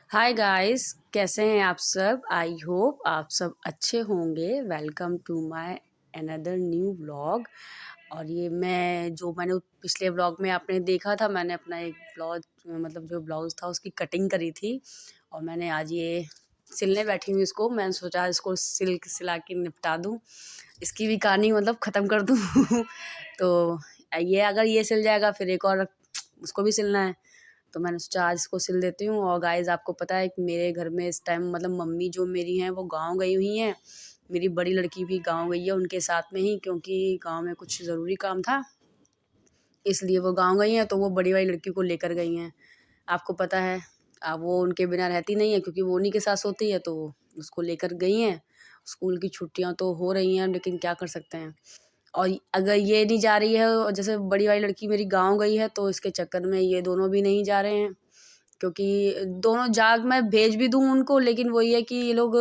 Hi guys, कैसे हैं आप सब। आई होप आप सब अच्छे होंगे। Welcome to my another new vlog. और ये मैंने पिछले व्लॉग में आपने देखा था, मैंने अपना एक व्लॉग मतलब जो ब्लाउज था उसकी कटिंग करी थी। और मैंने आज ये सिलने बैठी हूँ इसको। मैंने सोचा इसको सिला के निपटा दूँ, इसकी भी कहानी मतलब ख़त्म कर दूँ। तो ये अगर ये सिल जाएगा फिर एक और उसको भी सिलना है। तो मैंने सोचा आज इसको सिल देती हूँ। और गाइज़ आपको पता है कि मेरे घर में इस टाइम मतलब मम्मी जो मेरी हैं वो गाँव गई हुई हैं। मेरी बड़ी लड़की भी गाँव गई है उनके साथ में ही, क्योंकि गाँव में कुछ ज़रूरी काम था, इसलिए वो गाँव गई हैं। तो वो बड़ी वाली लड़की को लेकर गई हैं। आपको पता है वो उनके बिना रहती नहीं है, क्योंकि वो उन्हीं के साथ सोती है, तो उसको लेकर गई हैं। स्कूल की छुट्टियाँ तो हो रही हैं, लेकिन क्या कर सकते हैं। और अगर ये नहीं जा रही है, और जैसे बड़ी वाली लड़की मेरी गाँव गई है, तो इसके चक्कर में ये दोनों भी नहीं जा रहे हैं। क्योंकि दोनों जाग मैं भेज भी दूँ उनको, लेकिन वही है कि ये लोग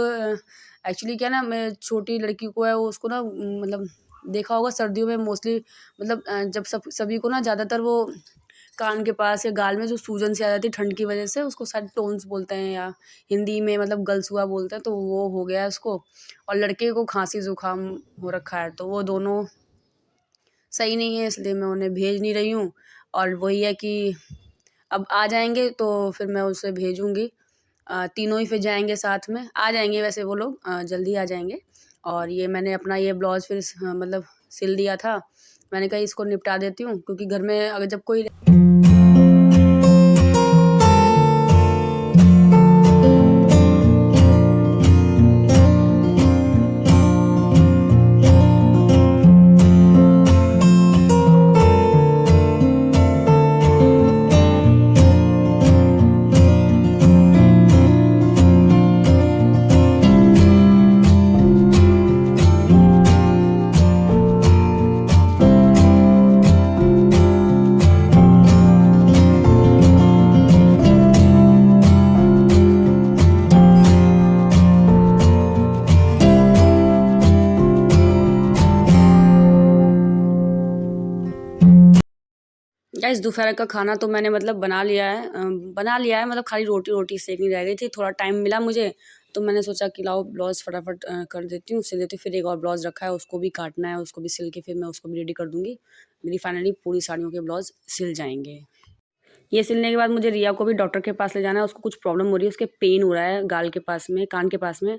एक्चुअली क्या ना, मैं छोटी लड़की को है वो उसको ना मतलब देखा होगा सर्दियों में मोस्टली मतलब जब सभी को ना ज़्यादातर वो कान के पास या गाल में जो सूजन सी आ जाती है ठंड की वजह से, उसको शायद टोन्स बोलते हैं या हिंदी में मतलब गलसुआ बोलते हैं, तो वो हो गया है उसको। और लड़के को खांसी जुकाम हो रखा है, तो वो दोनों सही नहीं है, इसलिए मैं उन्हें भेज नहीं रही हूँ। और वही है कि अब आ जाएँगे तो फिर मैं उसे भेजूँगी। तीनों ही फिर जाएँगे साथ में, आ जाएँगे वैसे वो लोग जल्दी आ जाएँगे। और ये मैंने अपना ये ब्लाउज़ फिर मतलब सिल दिया था। मैंने कहा इसको निपटा देती हूँ, क्योंकि घर में अगर जब कोई गाइस दोपहर का खाना तो मैंने मतलब बना लिया है, मतलब खाली रोटी सेकनी रह गई थी। थोड़ा टाइम मिला मुझे, तो मैंने सोचा कि लाओ ब्लाउज़ फटाफट कर देती हूँ, सिल देती हूँ। फिर एक और ब्लाउज़ रखा है, उसको भी काटना है, उसको भी सिल के फिर मैं उसको भी रेडी कर दूँगी। मेरी फाइनली पूरी साड़ियों के ब्लाउज़ सिल जाएँगे। ये सिलने के बाद मुझे रिया को भी डॉक्टर के पास ले जाना है। उसको कुछ प्रॉब्लम हो रही है, उसके पेन हो रहा है गाल के पास में, कान के पास में।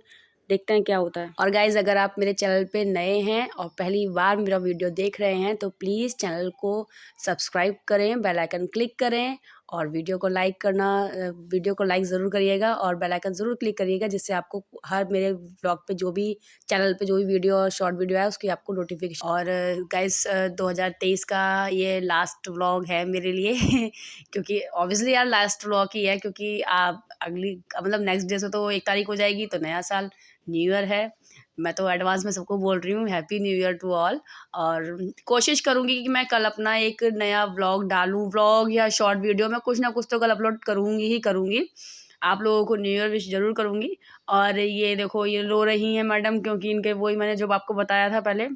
देखते हैं क्या होता है। और गाइज़ अगर आप मेरे चैनल पे नए हैं और पहली बार मेरा वीडियो देख रहे हैं, तो प्लीज़ चैनल को सब्सक्राइब करें, बेल आइकन क्लिक करें और वीडियो को लाइक ज़रूर करिएगा और बेल आइकन ज़रूर क्लिक करिएगा, जिससे आपको हर मेरे व्लॉग पे जो भी चैनल पे जो भी वीडियो और शॉर्ट वीडियो है उसकी आपको नोटिफिकेशन। और गाइज़ 2023 का ये लास्ट व्लॉग है मेरे लिए। क्योंकि ऑब्वियसली यार लास्ट व्लॉग ही है, क्योंकि आप अगली मतलब नेक्स्ट डे से तो 1 तारीख हो जाएगी, तो नया साल न्यू ईयर है। मैं तो एडवांस में सबको बोल रही हूँ happy new year to all. और कोशिश करूँगी कि मैं कल अपना एक नया व्लॉग डालूँ, व्लॉग या शॉर्ट वीडियो में कुछ ना कुछ तो कल अपलोड करूँगी ही करूँगी। आप लोगों को न्यू ईयर विश ज़रूर करूँगी। और ये देखो ये रो रही हैं मैडम, क्योंकि इनके वही मैंने जो आपको बताया था पहले,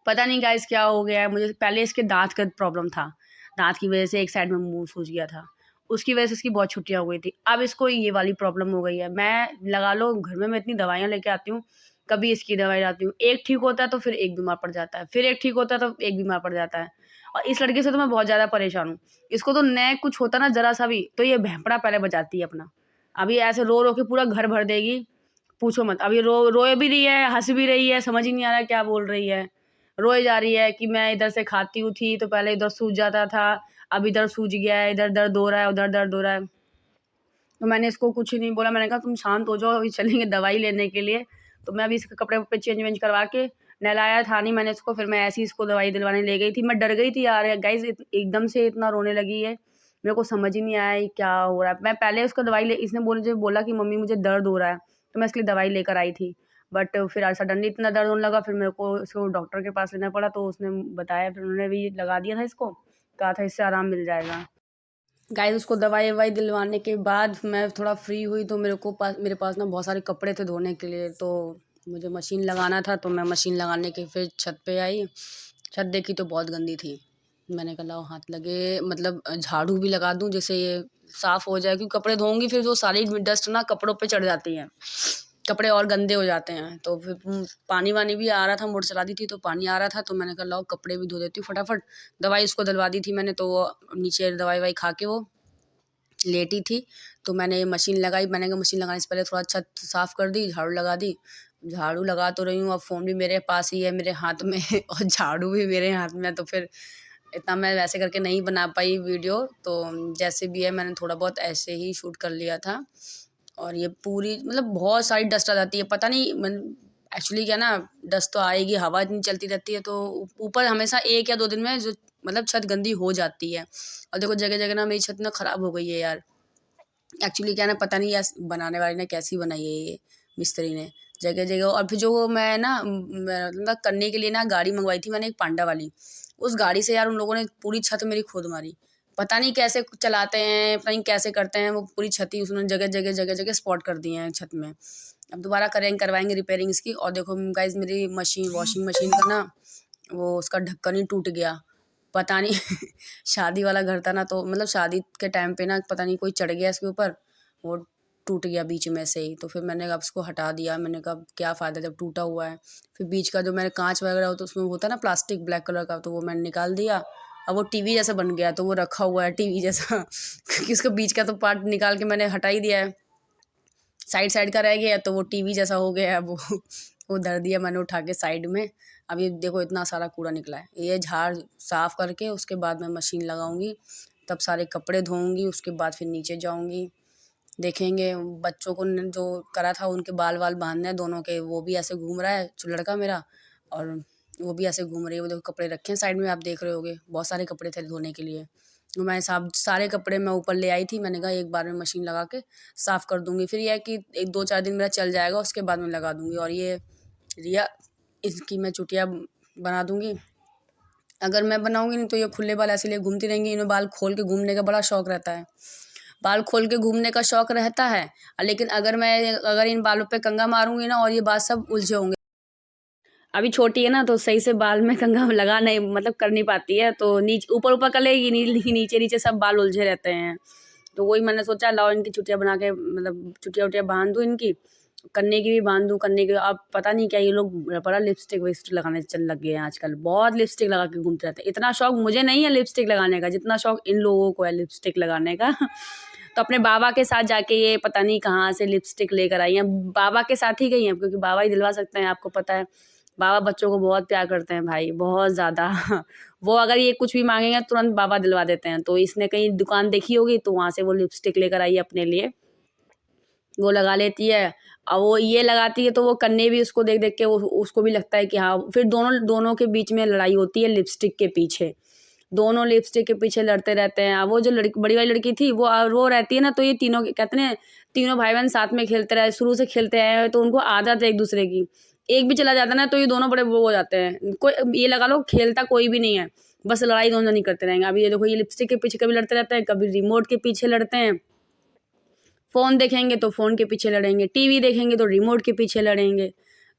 पता नहीं गाइस क्या हो गया है मुझे। पहले इसके दाँत का प्रॉब्लम था, दाँत की वज़ह से एक साइड में मुँह सूज गया था, उसकी वज़ह से इसकी बहुत छुट्टियाँ हो गई थी। अब इसको ये वाली प्रॉब्लम हो गई है। मैं लगा लो घर में मैं इतनी दवाइयाँ लेके आती हूँ, कभी इसकी दवाई लाती हूँ, एक ठीक होता है तो फिर एक बीमार पड़ जाता है, फिर एक ठीक होता है तो एक बीमार पड़ जाता है। और इस लड़के से तो मैं बहुत ज़्यादा परेशान हूँ। इसको तो नए कुछ होता ना ज़रा-सा भी, तो ये भेंपड़ा पहले बजाती है अपना। अभी ऐसे रो-रो के पूरा घर भर देगी, पूछो मत। अब ये रोए भी रही है, हँस भी रही है, समझ ही नहीं आ रहा है क्या बोल रही है। रोए जा रही है कि मैं इधर से खाती हूँ थी तो पहले इधर सूज जाता था, अब इधर सूज गया है, इधर दर्द हो रहा है, उधर दर्द हो रहा है। तो मैंने इसको कुछ नहीं बोला, मैंने कहा तुम शांत हो जाओ, अभी चलेंगे दवाई लेने के लिए। तो मैं अभी इसके कपड़े-वपड़े चेंज-वेंज करवा के, नहलाया था नहीं मैंने इसको, फिर मैं ऐसे ही इसको दवाई दिलवाने ले गई थी। मैं डर गई थी यार गाइज़, एकदम से इतना रोने लगी है, मेरे को समझ ही नहीं आया ये क्या हो रहा है। मैं पहले उसको दवाई ले इसने मुझे बोला कि मम्मी मुझे दर्द हो रहा है, तो मैं इसके लिए दवाई लेकर आई थी। बट फिर सडनली इतना दर्द होने लगा, फिर मेरे को इसको डॉक्टर के पास लेना पड़ा, तो उसने बताया, फिर उन्होंने भी लगा दिया था इसको, कहा था इससे आराम मिल जाएगा। गाइस उसको दवाई-ववाई दिलवाने के बाद मैं थोड़ा फ्री हुई, तो मेरे पास ना बहुत सारे कपड़े थे धोने के लिए, तो मुझे मशीन लगाना था, तो मैं मशीन लगाने के फिर छत पे आई। छत देखी तो बहुत गंदी थी। मैंने कहा लाओ हाथ लगे, मतलब झाड़ू भी लगा दूँ जिससे ये साफ़ हो जाए, क्योंकि कपड़े धोऊँगी फिर वो सारी डस्ट ना कपड़ों पे चढ़ जाती है, कपड़े और गंदे हो जाते हैं। तो फिर पानी-वानी भी आ रहा था, मोटर चला दी थी तो पानी आ रहा था, तो मैंने कहा लाओ कपड़े भी धो देती हूँ फटाफट। दवाई उसको दिलवा दी थी मैंने, तो वो नीचे दवाई-ववाई खा के वो लेटी थी। तो मैंने मशीन लगाई, मैंने कहा मशीन लगाने से पहले थोड़ा छत साफ़ कर दी, झाड़ू लगा दी। झाड़ू लगा तो रही हूँ, अब फ़ोन भी मेरे पास ही है मेरे हाथ में और झाड़ू भी मेरे हाथ में है, तो फिर इतना मैं वैसे करके नहीं बना पाई वीडियो। तो जैसे भी है मैंने थोड़ा बहुत ऐसे ही शूट कर लिया था। और ये पूरी मतलब बहुत सारी डस्ट आ जाती है, पता नहीं एक्चुअली क्या ना, डस्ट तो आएगी, हवा इतनी चलती रहती है, तो ऊपर हमेशा 1 या 2 दिन में जो मतलब छत गंदी हो जाती है। और देखो जगह-जगह ना मेरी छत ना ख़राब हो गई है यार। एक्चुअली क्या है ना, पता नहीं यार बनाने वाले ने कैसी बनाई है ये मिस्त्री ने, जगह-जगह। और फिर जो मैं ना मतलब करने के लिए ना गाड़ी मंगवाई थी मैंने एक पांडा वाली, उस गाड़ी से यार उन लोगों ने पूरी छत मेरी खोद मारी। पता नहीं कैसे चलाते हैं, पता नहीं कैसे करते हैं, वो पूरी छत ही उसने जगह-जगह, जगह-जगह स्पॉट कर दिए हैं छत में। अब दोबारा करवाएँगे रिपेयरिंग इसकी। और देखो गाइज़ मेरी वॉशिंग मशीन का ना वो उसका ढक्कन ही टूट गया। पता नहीं शादी वाला घर था ना, तो मतलब शादी के टाइम पे ना पता नहीं कोई चढ़ गया इसके ऊपर, वो टूट गया बीच में से ही। तो फिर मैंने अब उसको हटा दिया, मैंने कहा क्या फ़ायदा जब टूटा हुआ है। फिर बीच का जो मेरे काँच वगैरह होता है उसमें होता है ना प्लास्टिक ब्लैक कलर का, तो वो मैंने निकाल दिया। अब वो टीवी जैसा बन गया, तो वो रखा हुआ है टीवी जैसा क्योंकि उसका बीच का तो पार्ट निकाल के मैंने हटा ही दिया है। साइड साइड का रह गया तो वो टीवी जैसा हो गया है वो वो धर दिया मैंने उठा के साइड में। अब ये देखो इतना सारा कूड़ा निकला है, ये झाड़ साफ़ करके उसके बाद मैं मशीन लगाऊंगी, तब सारे कपड़े धोऊंगी, उसके बाद फिर नीचे जाऊंगी। देखेंगे बच्चों को जो करा था उनके बाल वाल बांधने हैं दोनों के, वो भी ऐसे घूम रहा है लड़का मेरा, और वो भी ऐसे घूम रही है। वो देखो कपड़े रखे हैं साइड में, आप देख रहे होगे बहुत सारे कपड़े थे धोने के लिए। तो मैं सारे कपड़े मैं ऊपर ले आई थी, मैंने कहा एक बार में मशीन लगा के साफ़ कर दूँगी। फिर ये है कि 1-2-4 दिन मेरा चल जाएगा, उसके बाद मैं लगा दूँगी। और ये रिया इसकी मैं चुटिया बना दूँगी। अगर मैं बनाऊँगी नहीं तो ये खुले बाल ऐसे लिए घूमती रहेंगी, इन्हें बाल खोल के घूमने का बड़ा शौक रहता है। बाल खोल के घूमने का शौक रहता है, लेकिन अगर इन बालों पे कंघा मारूँगी ना और ये बाल सब उलझे होंगे। अभी छोटी है ना तो सही से बाल में कंघा लगा नहीं मतलब कर नहीं पाती है, तो ऊपर-ऊपर कर लेगी, नीचे-नीचे सब बाल उलझे रहते हैं। तो वही मैंने सोचा लाओ इनकी चुटिया बना के मतलब चुटिया-वुटिया बाँध दूँ इनकी, कन्ने की भी बाँध दूँ, कन्ने की। अब पता नहीं क्या ये लोग बड़ा लिपस्टिक-विपस्टिक लगाने चल लग गए हैं आजकल, बहुत लिपस्टिक लगा के घूमते रहते हैं। इतना शौक मुझे नहीं है लिपस्टिक लगाने का, जितना शौक इन लोगों को है लिपस्टिक लगाने का। तो अपने बाबा के साथ जाके ये पता नहीं कहाँ से लिपस्टिक लेकर आई हैं, बाबा के साथ ही गई हैं क्योंकि बाबा ही दिलवा सकते हैं, आपको पता है। बाबा बच्चों को बहुत प्यार करते हैं भाई, बहुत ज़्यादा वो अगर ये कुछ भी माँगेंगे तुरंत बाबा दिलवा देते हैं। तो इसने कहीं दुकान देखी होगी तो वहाँ से वो लिपस्टिक लेकर आई है अपने लिए, वो लगा लेती है। अब वो ये लगाती है तो वो कन्ने भी उसको देख-देख के उसको भी लगता है कि हाँ, फिर दोनों दोनों के बीच में लड़ाई होती है लिपस्टिक के पीछे। दोनों लिपस्टिक के पीछे लड़ते रहते हैं। अब वो जो बड़ी वाली लड़की थी वो रहती है ना, तो ये तीनों कहते हैं तीनों भाई-बहन साथ में खेलते रहे, शुरू से खेलते आए हैं तो उनको आदत है एक-दूसरे की। एक भी चला जाता है ना तो ये दोनों बड़े वो हो जाते हैं। कोई ये लगा लो खेलता कोई भी नहीं है, बस लड़ाई दोनों जने करते रहेंगे। अब ये देखो ये लिपस्टिक के पीछे कभी लड़ते रहते हैं, कभी रिमोट के पीछे लड़ते हैं। फ़ोन देखेंगे तो फ़ोन के पीछे लड़ेंगे, टीवी देखेंगे तो रिमोट के पीछे लड़ेंगे।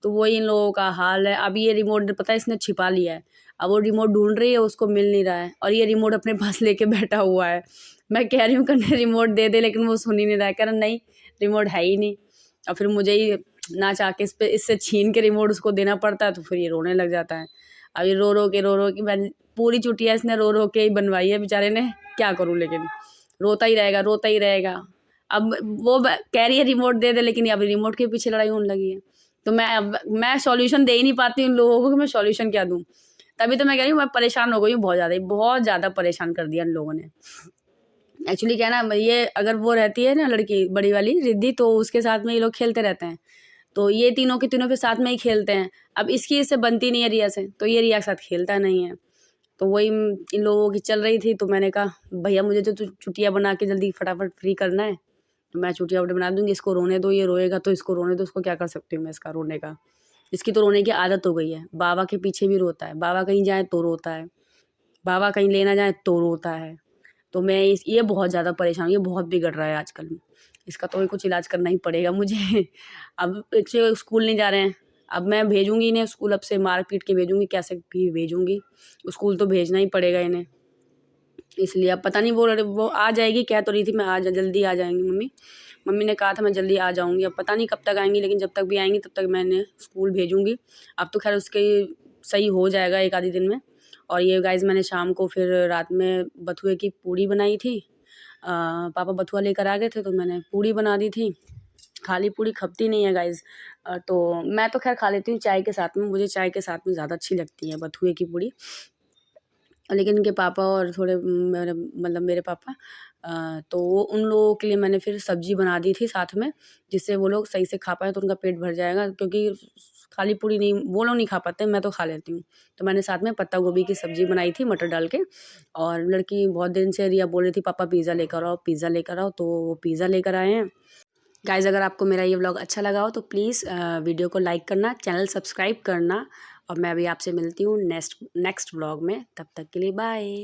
तो वही इन लोगों का हाल है। अब ये रिमोट पता है इसने छिपा लिया है। अब वो रिमोट ढूँढ रही है, उसको मिल नहीं रहा है और ये रिमोट अपने पास लेके बैठा हुआ है। मैं कह रही हूँ कन्ने रिमोट दे दे, लेकिन वो सुन ही नहीं रहा है। कह रहा नहीं, रिमोट है ही नहीं। और फिर मुझे ही ना चाह के इससे छीन के रिमोट उसको देना पड़ता है, तो फिर ये रोने लग जाता है। अब ये रो-रो के मैं पूरी चुटिया इसने रो-रो के ही बनवाई है बेचारे ने, क्या करूँ लेकिन। रोता ही रहेगा, रोता ही रहेगा। अब वो कह रही है रिमोट दे दे, लेकिन अब रिमोट के पीछे लड़ाई होने लगी है। तो मैं सॉल्यूशन दे ही नहीं पाती उन लोगों को कि मैं सॉल्यूशन क्या दूँ। तभी तो मैं कह रही हूँ मैं परेशान हो गई हूँ बहुत ज़्यादा परेशान कर दिया इन लोगों ने। एक्चुअली क्या है ना, ये अगर वो रहती है ना लड़की बड़ी वाली रिद्धि, तो उसके साथ में ये लोग खेलते रहते हैं। तो ये तीनों के तीनों फिर साथ में ही खेलते हैं। अब इसकी इससे बनती नहीं है रिया से, तो ये रिया के साथ खेलता नहीं है। तो वही इन लोगों की चल रही थी, तो मैंने कहा भैया मुझे तो छुट्टियाँ बना के जल्दी फटाफट फ्री करना है, तो मैं छुट्टियाँ-वुट्टियाँ बना दूँगी, इसको रोने दो, ये रोएगा तो इसको रोने दो, उसको क्या कर सकती हूँ मैं इसका रोने का। इसकी तो रोने की आदत हो गई है, बाबा के पीछे भी रोता है, बाबा कहीं जाएँ तो रोता है, बाबा कहीं लेना जाएँ तो रोता है। तो मैं ये बहुत ज़्यादा परेशान हूँ, ये बहुत बिगड़ रहा है आजकल। इसका तो कुछ इलाज करना ही पड़ेगा मुझे। अब बच्चे स्कूल नहीं जा रहे हैं, अब मैं भेजूँगी इन्हें स्कूल, अब से मार-पीट के भेजूँगी, कैसे भी भेजूँगी। स्कूल तो भेजना ही पड़ेगा इन्हें। इसलिए अब पता नहीं वो आ जाएगी, कह तो रही थी मैं जल्दी आ जाएंगी मम्मी ने कहा था मैं जल्दी आ जाऊंगी। अब पता नहीं कब तक आएंगी, लेकिन जब तक भी आएंगी तब तक मैं इन्हें स्कूल भेजूंगी। अब तो खैर उसके सही हो जाएगा एक आधे दिन में। और ये गाइज मैंने शाम को फिर रात में बथुए की पूड़ी बनाई थी। पापा बथुआ लेकर आ गए थे तो मैंने पूड़ी बना दी थी। खाली पूड़ी खपती नहीं है गाइज। तो मैं तो खैर खा लेती हूँ चाय के साथ में, मुझे चाय के साथ में ज़्यादा अच्छी लगती है बथुए की पूड़ी। लेकिन इनके पापा और थोड़े मेरे पापा तो वो उन लोगों के लिए मैंने फिर सब्जी बना दी थी साथ में, जिससे वो लोग सही से खा पाए, तो उनका पेट भर जाएगा। क्योंकि खाली पूड़ी नहीं वो लोग नहीं खा पाते, मैं तो खा लेती हूँ। तो मैंने साथ में पत्ता गोभी की सब्जी बनाई थी मटर डाल के। और लड़की बहुत दिन से रिया बोल रही थी पापा पिज़्ज़ा लेकर आओ, पिज़्ज़ा लेकर आओ, तो वो पिज़्ज़ा लेकर आए हैं। गाइज़ अगर आपको मेरा ये व्लॉग अच्छा लगा हो तो प्लीज़ वीडियो को लाइक करना, चैनल सब्सक्राइब करना। और मैं अभी आपसे मिलती हूँ नेक्स्ट व्लॉग में। तब तक के लिए बाय।